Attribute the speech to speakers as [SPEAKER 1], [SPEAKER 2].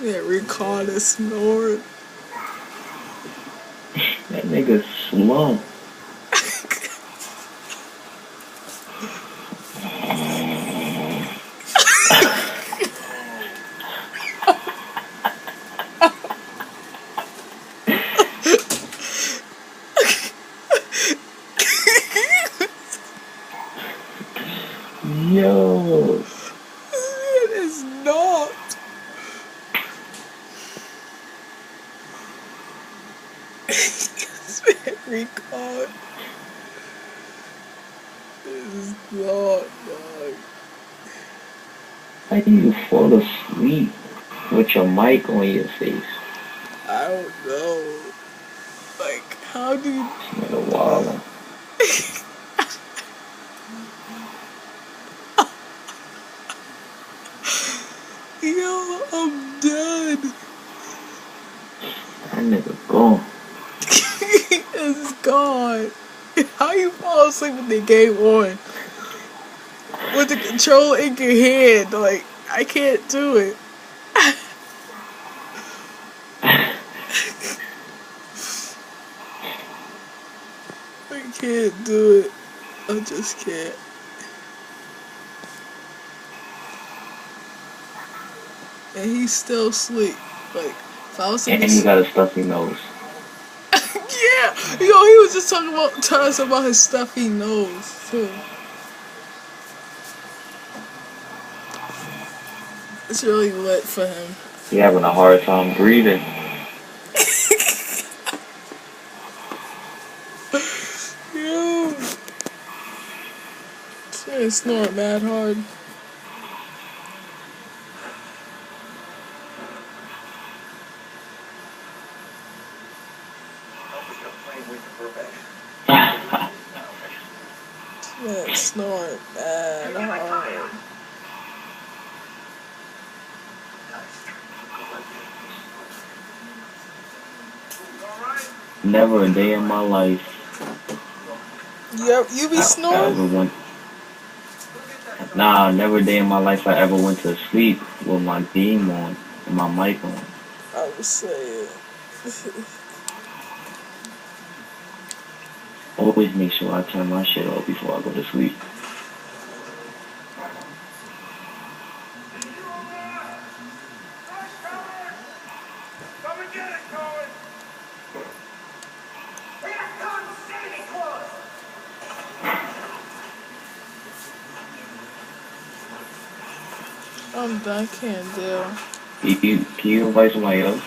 [SPEAKER 1] Yeah, recall and snore.
[SPEAKER 2] That nigga slow. Yo.
[SPEAKER 1] It is not. This man recall. It is not, dog.
[SPEAKER 2] How do you fall asleep with your mic on your face?
[SPEAKER 1] I don't know. Like, how do you...
[SPEAKER 2] This nigga wildin'.
[SPEAKER 1] Yo, I'm dead.
[SPEAKER 2] That nigga gone.
[SPEAKER 1] It's gone. How you fall asleep with the game on? With the control in your hand. Like, I can't do it. I can't do it. I just can't. And he's still asleep. Like, if I was to
[SPEAKER 2] And
[SPEAKER 1] be...
[SPEAKER 2] he got a stuffy nose.
[SPEAKER 1] Yeah! Yo, he was just telling us about his stuffy nose, too. It's really lit for him.
[SPEAKER 2] He having a hard time breathing.
[SPEAKER 1] Yo! Shit, snort mad hard. Shit, snort mad hard.
[SPEAKER 2] Never a day in my life
[SPEAKER 1] You be
[SPEAKER 2] I
[SPEAKER 1] snoring?
[SPEAKER 2] ever went. Nah, never a day in my life I ever went to sleep with my beam on and my mic on.
[SPEAKER 1] I would say it.
[SPEAKER 2] Always make sure I turn my shit off before I go to sleep.
[SPEAKER 1] I'm done, can't deal.
[SPEAKER 2] Can you invite somebody else?